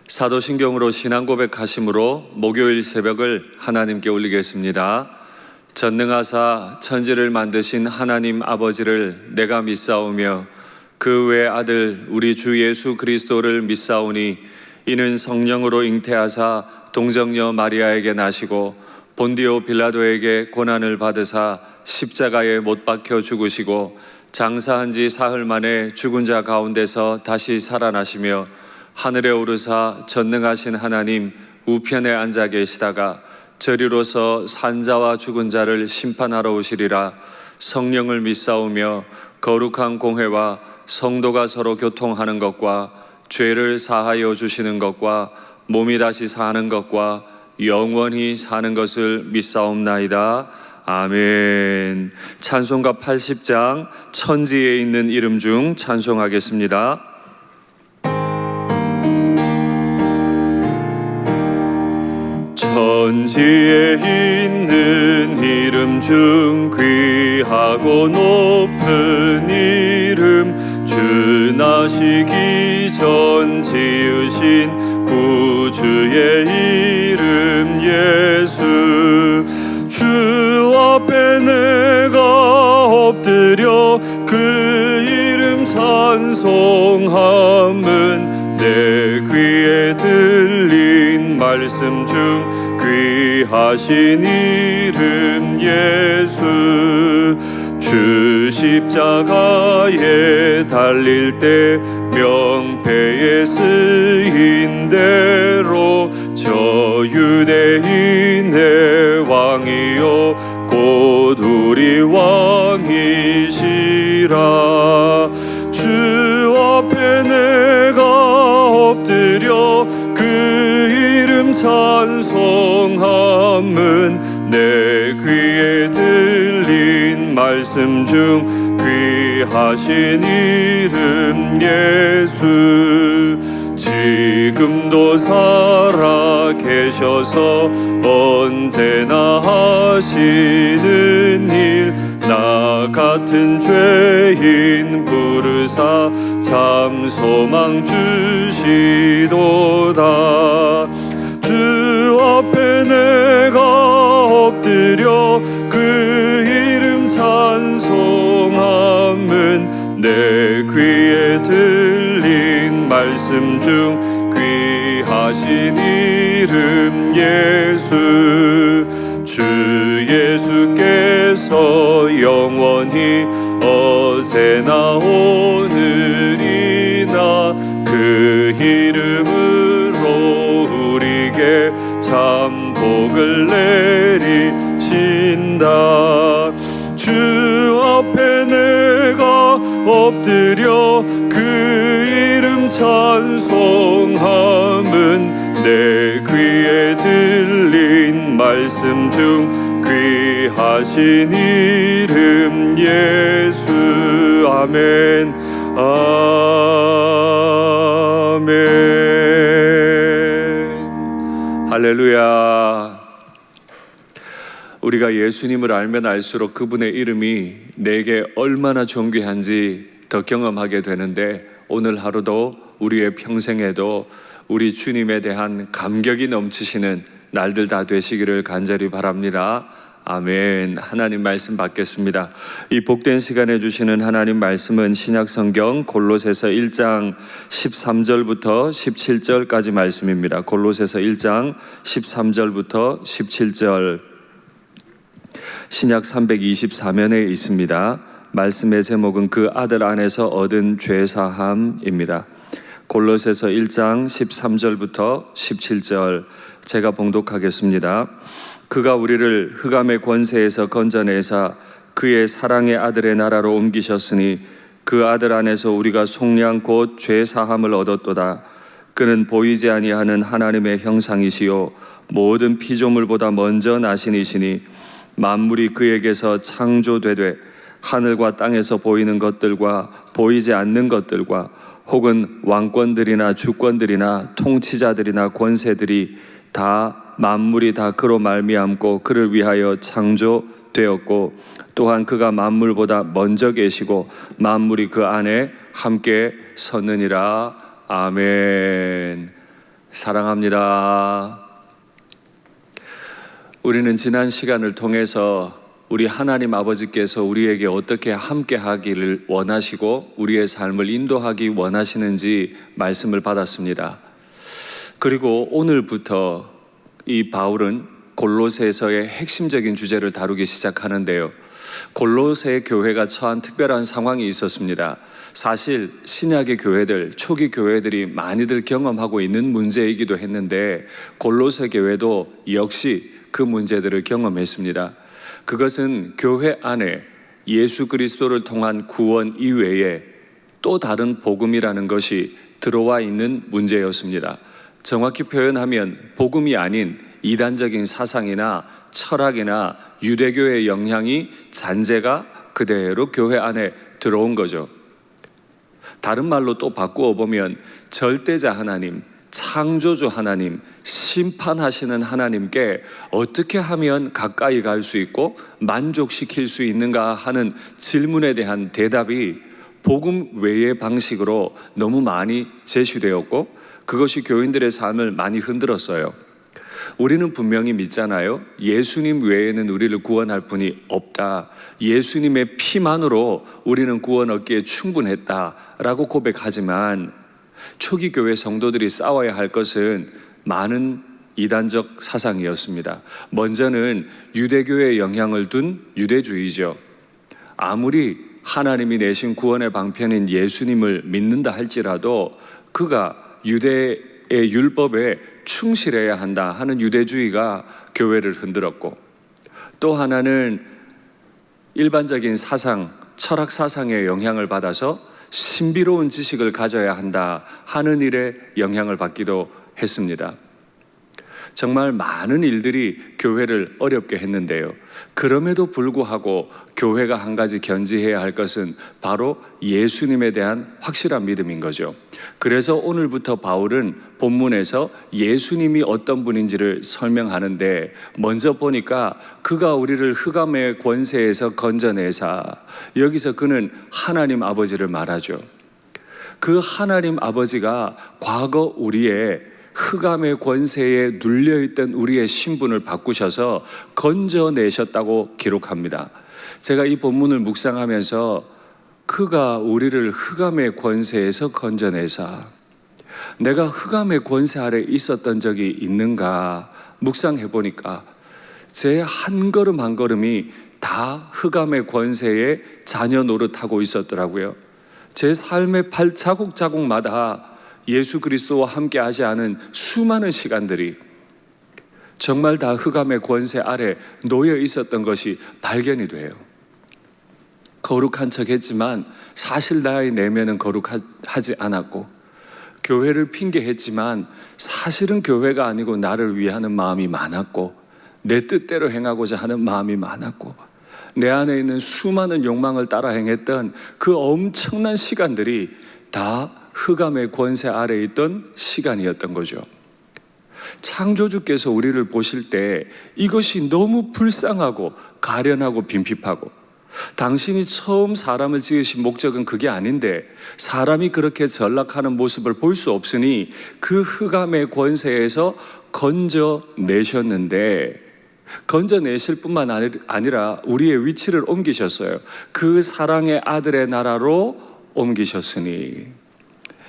사도신경으로 신앙 고백하심으로 목요일 새벽을 하나님께 올리겠습니다. 전능하사 천지를 만드신 하나님 아버지를 내가 믿사오며 그 외 아들 우리 주 예수 그리스도를 믿사오니 이는 성령으로 잉태하사 동정녀 마리아에게 나시고 본디오 빌라도에게 고난을 받으사 십자가에 못 박혀 죽으시고 장사한 지 사흘 만에 죽은 자 가운데서 다시 살아나시며 하늘에 오르사 전능하신 하나님 우편에 앉아 계시다가 저리로서 산자와 죽은 자를 심판하러 오시리라. 성령을 믿사오며 거룩한 공회와 성도가 서로 교통하는 것과 죄를 사하여 주시는 것과 몸이 다시 사는 것과 영원히 사는 것을 믿사옵나이다. 아멘. 찬송가 80장 천지에 있는 이름 중 찬송하겠습니다. 천지에 있는 이름 중 귀하고 높은 이름, 주 나시기 전 지으신 구주의 이름 예수. 주 앞에 내가 엎드려 그 이름 찬송함은 내 귀에 들린 말씀 중 귀하신 이름 예수. 주 십자가에 달릴 때 명패에 쓰인 대로 저 유대인의 왕이요 곧 우리 왕이시라. 주 앞에 내가 엎드려 그 이름 찬송함은 내 귀에 들린 말씀 중 귀하신 이름 예수. 지금도 살아 계셔서 언제나 하시는 일, 나 같은 죄인 부르사 참 소망 주시도다. 주 앞에 내가 엎드려 그 이름 찬송함은 내 귀에 들린 말씀 중 귀하신 이름 예수. 주 예수께서 영원히 어제나 오늘이나 그 이름으로 우리에게 참 복을 내리신다. 주 앞에 내가 엎드려 그 이름 찬송함은 내 귀에 들린 말씀 중 귀하신 이름 예수. 아멘. 아멘. 할렐루야. 우리가 예수님을 알면 알수록 그분의 이름이 내게 얼마나 존귀한지 더 경험하게 되는데, 오늘 하루도 우리의 평생에도 우리 주님에 대한 감격이 넘치시는 날들 다 되시기를 간절히 바랍니다. 아멘. 하나님 말씀 받겠습니다. 이 복된 시간에 주시는 하나님 말씀은 신약성경 골로새서 1장 13절부터 17절까지 말씀입니다. 골로새서 1장 13절부터 17절, 신약 324면에 있습니다. 말씀의 제목은 그 아들 안에서 얻은 죄사함입니다. 골로새서 1장 13절부터 17절 제가 봉독하겠습니다. 그가 우리를 흑암의 권세에서 건져내사 그의 사랑의 아들의 나라로 옮기셨으니 그 아들 안에서 우리가 속량 곧 죄사함을 얻었도다. 그는 보이지 아니하는 하나님의 형상이시요 모든 피조물보다 먼저 나신 이시니 만물이 그에게서 창조되되 하늘과 땅에서 보이는 것들과 보이지 않는 것들과 혹은 왕권들이나 주권들이나 통치자들이나 권세들이 다 만물이 다 그로 말미암고 그를 위하여 창조되었고 또한 그가 만물보다 먼저 계시고 만물이 그 안에 함께 섰느니라. 아멘. 사랑합니다. 우리는 지난 시간을 통해서 우리 하나님 아버지께서 우리에게 어떻게 함께 하기를 원하시고 우리의 삶을 인도하기 원하시는지 말씀을 받았습니다. 그리고 오늘부터 이 바울은 골로새서의 핵심적인 주제를 다루기 시작하는데요. 골로새 교회가 처한 특별한 상황이 있었습니다. 사실 신약의 교회들, 초기 교회들이 많이들 경험하고 있는 문제이기도 했는데 골로새 교회도 역시 그 문제들을 경험했습니다. 그것은 교회 안에 예수 그리스도를 통한 구원 이외에 또 다른 복음이라는 것이 들어와 있는 문제였습니다. 정확히 표현하면 복음이 아닌 이단적인 사상이나 철학이나 유대교의 영향이 잔재가 그대로 교회 안에 들어온 거죠. 다른 말로 또 바꾸어 보면 절대자 하나님, 창조주 하나님, 심판하시는 하나님께 어떻게 하면 가까이 갈 수 있고 만족시킬 수 있는가 하는 질문에 대한 대답이 복음 외의 방식으로 너무 많이 제시되었고 그것이 교인들의 삶을 많이 흔들었어요. 우리는 분명히 믿잖아요. 예수님 외에는 우리를 구원할 분이 없다. 예수님의 피만으로 우리는 구원 얻기에 충분했다라고 고백하지만 초기 교회 성도들이 싸워야 할 것은 많은 이단적 사상이었습니다. 먼저는 유대교의 영향을 둔 유대주의죠. 아무리 하나님이 내신 구원의 방편인 예수님을 믿는다 할지라도 그가 유대의 율법에 충실해야 한다 하는 유대주의가 교회를 흔들었고, 또 하나는 일반적인 사상, 철학 사상의 영향을 받아서 신비로운 지식을 가져야 한다 하는 일에 영향을 받기도 했습니다. 정말 많은 일들이 교회를 어렵게 했는데요. 그럼에도 불구하고 교회가 한 가지 견지해야 할 것은 바로 예수님에 대한 확실한 믿음인 거죠. 그래서 오늘부터 바울은 본문에서 예수님이 어떤 분인지를 설명하는데, 먼저 보니까 그가 우리를 흑암의 권세에서 건져내사, 여기서 그는 하나님 아버지를 말하죠. 그 하나님 아버지가 과거 우리의 흑암의 권세에 눌려있던 우리의 신분을 바꾸셔서 건져내셨다고 기록합니다. 제가 이 본문을 묵상하면서 그가 우리를 흑암의 권세에서 건져내사, 내가 흑암의 권세 아래 있었던 적이 있는가 묵상해 보니까 제 한 걸음 한 걸음이 다 흑암의 권세에 자녀 노릇하고 있었더라고요. 제 삶의 발자국자국마다 예수 그리스도와 함께 하지 않은 수많은 시간들이 정말 다 흑암의 권세 아래 놓여 있었던 것이 발견이 돼요. 거룩한 척 했지만 사실 나의 내면은 거룩하지 않았고, 교회를 핑계했지만 사실은 교회가 아니고 나를 위하는 마음이 많았고, 내 뜻대로 행하고자 하는 마음이 많았고, 내 안에 있는 수많은 욕망을 따라 행했던 그 엄청난 시간들이 다 흑암의 권세 아래에 있던 시간이었던 거죠. 창조주께서 우리를 보실 때 이것이 너무 불쌍하고 가련하고 빈핍하고, 당신이 처음 사람을 지으신 목적은 그게 아닌데 사람이 그렇게 전락하는 모습을 볼 수 없으니 그 흑암의 권세에서 건져내셨는데, 건져내실 뿐만 아니라 우리의 위치를 옮기셨어요. 그 사랑의 아들의 나라로 옮기셨으니,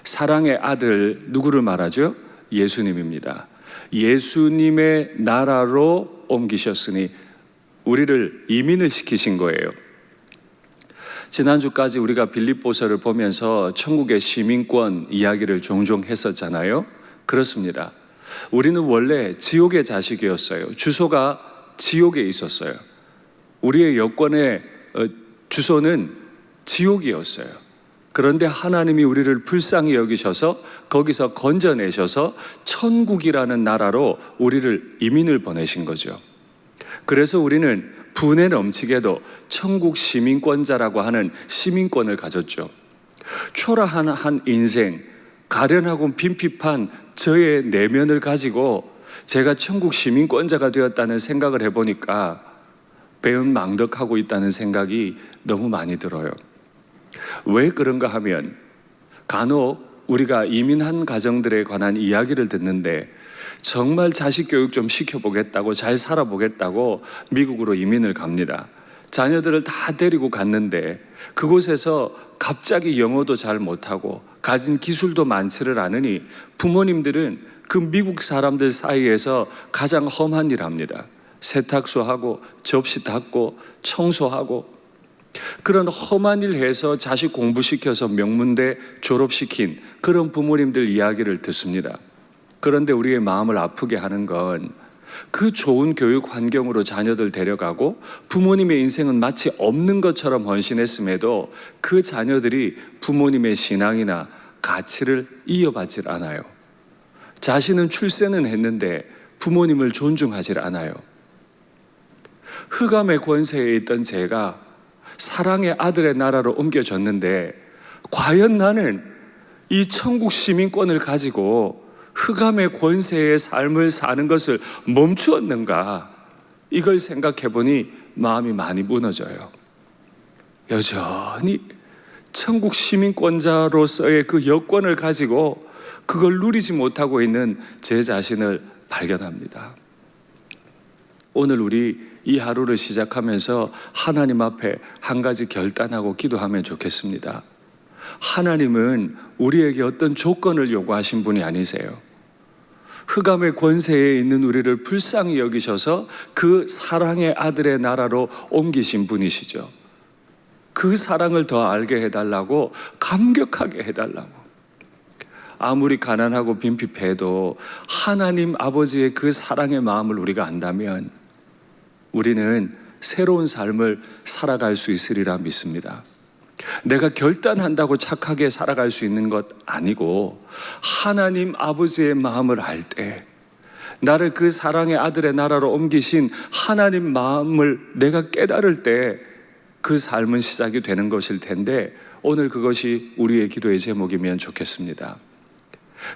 사랑의 아들 누구를 말하죠? 예수님입니다. 예수님의 나라로 옮기셨으니 우리를 이민을 시키신 거예요. 지난주까지 우리가 빌립보서를 보면서 천국의 시민권 이야기를 종종 했었잖아요. 그렇습니다. 우리는 원래 지옥의 자식이었어요. 주소가 지옥에 있었어요. 우리의 여권의 주소는 지옥이었어요. 그런데 하나님이 우리를 불쌍히 여기셔서 거기서 건져내셔서 천국이라는 나라로 우리를 이민을 보내신 거죠. 그래서 우리는 분에 넘치게도 천국 시민권자라고 하는 시민권을 가졌죠. 초라한 한 인생, 가련하고 빈핍한 저의 내면을 가지고 제가 천국 시민권자가 되었다는 생각을 해보니까 배은망덕하고 있다는 생각이 너무 많이 들어요. 왜 그런가 하면 간혹 우리가 이민한 가정들에 관한 이야기를 듣는데 정말 자식 교육 좀 시켜보겠다고, 잘 살아보겠다고 미국으로 이민을 갑니다. 자녀들을 다 데리고 갔는데 그곳에서 갑자기 영어도 잘 못하고 가진 기술도 많지를 않으니 부모님들은 그 미국 사람들 사이에서 가장 험한 일 합니다. 세탁소하고 접시 닦고 청소하고 그런 험한 일 해서 자식 공부시켜서 명문대 졸업시킨 그런 부모님들 이야기를 듣습니다. 그런데 우리의 마음을 아프게 하는 건 그 좋은 교육 환경으로 자녀들 데려가고 부모님의 인생은 마치 없는 것처럼 헌신했음에도 그 자녀들이 부모님의 신앙이나 가치를 이어받질 않아요. 자신은 출세는 했는데 부모님을 존중하질 않아요. 흑암의 권세에 있던 제가 사랑의 아들의 나라로 옮겨졌는데 과연 나는 이 천국 시민권을 가지고 흑암의 권세의 삶을 사는 것을 멈추었는가? 이걸 생각해 보니 마음이 많이 무너져요. 여전히 천국 시민권자로서의 그 여권을 가지고 그걸 누리지 못하고 있는 제 자신을 발견합니다. 오늘 우리 이 하루를 시작하면서 하나님 앞에 한 가지 결단하고 기도하면 좋겠습니다. 하나님은 우리에게 어떤 조건을 요구하신 분이 아니세요. 흑암의 권세에 있는 우리를 불쌍히 여기셔서 그 사랑의 아들의 나라로 옮기신 분이시죠. 그 사랑을 더 알게 해달라고, 감격하게 해달라고. 아무리 가난하고 빈핍해도 하나님 아버지의 그 사랑의 마음을 우리가 안다면 우리는 새로운 삶을 살아갈 수 있으리라 믿습니다. 내가 결단한다고 착하게 살아갈 수 있는 것 아니고 하나님 아버지의 마음을 알 때, 나를 그 사랑의 아들의 나라로 옮기신 하나님 마음을 내가 깨달을 때 그 삶은 시작이 되는 것일 텐데, 오늘 그것이 우리의 기도의 제목이면 좋겠습니다.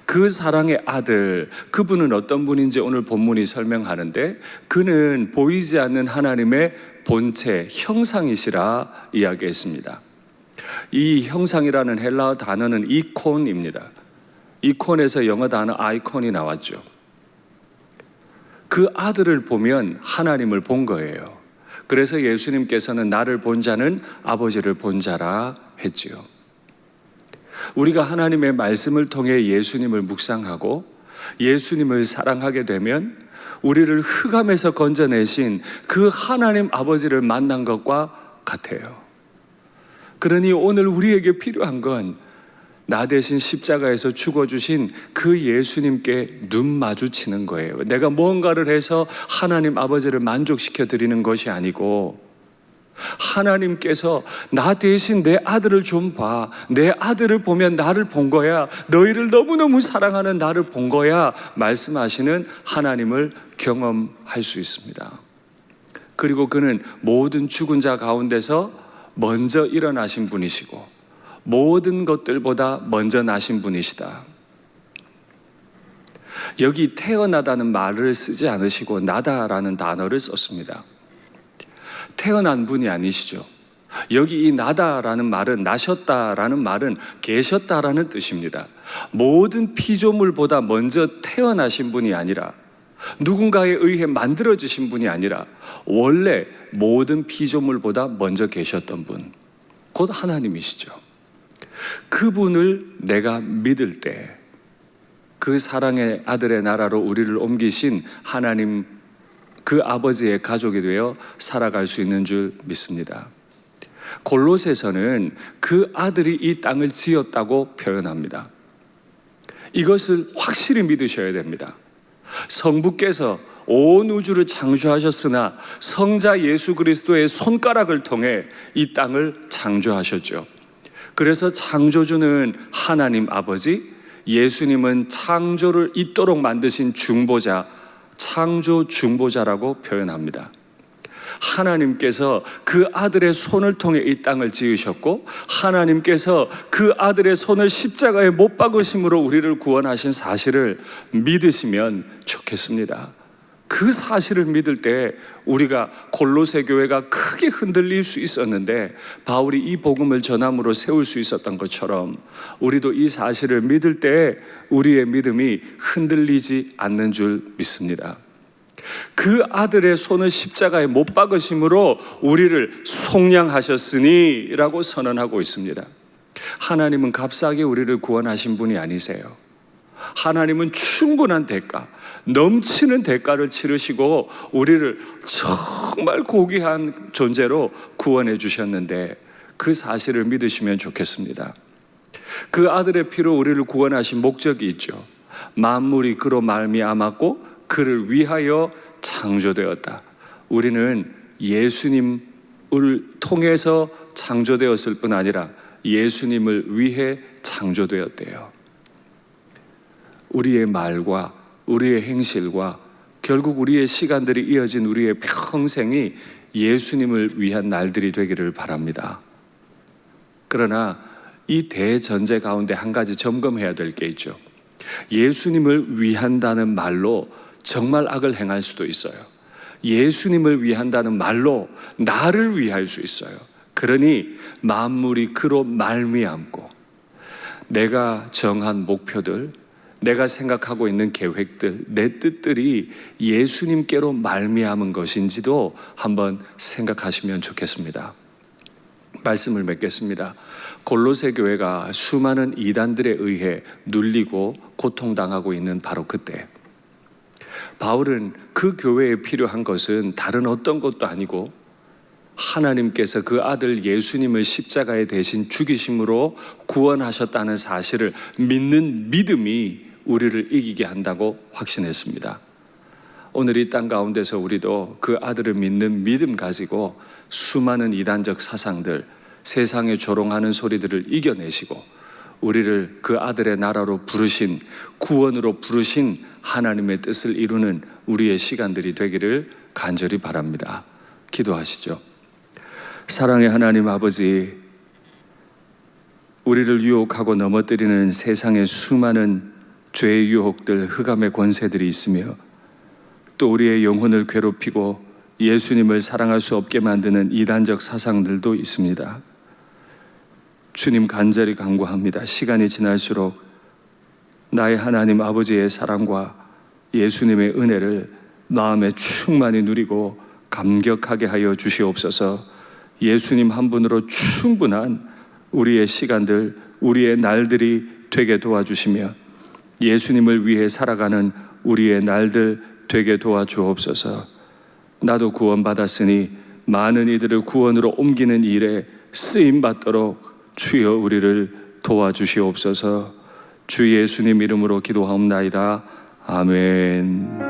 그 사랑의 아들, 그분은 어떤 분인지 오늘 본문이 설명하는데, 그는 보이지 않는 하나님의 본체, 형상이시라 이야기했습니다. 이 형상이라는 헬라어 단어는 이콘입니다. 이콘에서 영어 단어 아이콘이 나왔죠. 그 아들을 보면 하나님을 본 거예요. 그래서 예수님께서는 나를 본 자는 아버지를 본 자라 했지요. 우리가 하나님의 말씀을 통해 예수님을 묵상하고 예수님을 사랑하게 되면 우리를 흑암에서 건져내신 그 하나님 아버지를 만난 것과 같아요. 그러니 오늘 우리에게 필요한 건 나 대신 십자가에서 죽어주신 그 예수님께 눈 마주치는 거예요. 내가 뭔가를 해서 하나님 아버지를 만족시켜 드리는 것이 아니고, 하나님께서 나 대신 내 아들을 좀 봐, 내 아들을 보면 나를 본 거야, 너희를 너무너무 사랑하는 나를 본 거야 말씀하시는 하나님을 경험할 수 있습니다. 그리고 그는 모든 죽은 자 가운데서 먼저 일어나신 분이시고 모든 것들보다 먼저 나신 분이시다. 여기 태어나다는 말을 쓰지 않으시고 나다라는 단어를 썼습니다. 태어난 분이 아니시죠. 여기 이 나다라는 말은, 나셨다라는 말은 계셨다라는 뜻입니다. 모든 피조물보다 먼저 태어나신 분이 아니라, 누군가에 의해 만들어지신 분이 아니라 원래 모든 피조물보다 먼저 계셨던 분, 곧 하나님이시죠. 그분을 내가 믿을 때 그 사랑의 아들의 나라로 우리를 옮기신 하나님, 그 아버지의 가족이 되어 살아갈 수 있는 줄 믿습니다. 골로새서는 그 아들이 이 땅을 지었다고 표현합니다. 이것을 확실히 믿으셔야 됩니다. 성부께서 온 우주를 창조하셨으나 성자 예수 그리스도의 손가락을 통해 이 땅을 창조하셨죠. 그래서 창조주는 하나님 아버지, 예수님은 창조를 있도록 만드신 중보자, 창조 중보자라고 표현합니다. 하나님께서 그 아들의 손을 통해 이 땅을 지으셨고, 하나님께서 그 아들의 손을 십자가에 못 박으심으로 우리를 구원하신 사실을 믿으시면 좋겠습니다. 그 사실을 믿을 때 우리가 골로새 교회가 크게 흔들릴 수 있었는데 바울이 이 복음을 전함으로 세울 수 있었던 것처럼 우리도 이 사실을 믿을 때 우리의 믿음이 흔들리지 않는 줄 믿습니다. 그 아들의 손을 십자가에 못 박으심으로 우리를 속량하셨으니 라고 선언하고 있습니다. 하나님은 값싸게 우리를 구원하신 분이 아니세요. 하나님은 충분한 대가, 넘치는 대가를 치르시고 우리를 정말 고귀한 존재로 구원해 주셨는데 그 사실을 믿으시면 좋겠습니다. 그 아들의 피로 우리를 구원하신 목적이 있죠. 만물이 그로 말미암았고 그를 위하여 창조되었다. 우리는 예수님을 통해서 창조되었을 뿐 아니라 예수님을 위해 창조되었대요. 우리의 말과 우리의 행실과 결국 우리의 시간들이 이어진 우리의 평생이 예수님을 위한 날들이 되기를 바랍니다. 그러나 이 대전제 가운데 한 가지 점검해야 될 게 있죠. 예수님을 위한다는 말로 정말 악을 행할 수도 있어요. 예수님을 위한다는 말로 나를 위할 수 있어요. 그러니 만물이 그로 말미암고 내가 정한 목표들, 내가 생각하고 있는 계획들, 내 뜻들이 예수님께로 말미암은 것인지도 한번 생각하시면 좋겠습니다. 말씀을 맺겠습니다. 골로새 교회가 수많은 이단들에 의해 눌리고 고통당하고 있는 바로 그때 바울은 그 교회에 필요한 것은 다른 어떤 것도 아니고 하나님께서 그 아들 예수님을 십자가에 대신 죽이심으로 구원하셨다는 사실을 믿는 믿음이 우리를 이기게 한다고 확신했습니다. 오늘 이 땅 가운데서 우리도 그 아들을 믿는 믿음 가지고 수많은 이단적 사상들, 세상에 조롱하는 소리들을 이겨내시고 우리를 그 아들의 나라로 부르신, 구원으로 부르신 하나님의 뜻을 이루는 우리의 시간들이 되기를 간절히 바랍니다. 기도하시죠. 사랑의 하나님 아버지, 우리를 유혹하고 넘어뜨리는 세상의 수많은 죄의 유혹들, 흑암의 권세들이 있으며 또 우리의 영혼을 괴롭히고 예수님을 사랑할 수 없게 만드는 이단적 사상들도 있습니다. 주님 간절히 간구합니다. 시간이 지날수록 나의 하나님 아버지의 사랑과 예수님의 은혜를 마음에 충만히 누리고 감격하게 하여 주시옵소서. 예수님 한 분으로 충분한 우리의 시간들, 우리의 날들이 되게 도와주시며 예수님을 위해 살아가는 우리의 날들 되게 도와주옵소서. 나도 구원받았으니 많은 이들을 구원으로 옮기는 일에 쓰임받도록 주여 우리를 도와주시옵소서. 주 예수님 이름으로 기도하옵나이다. 아멘.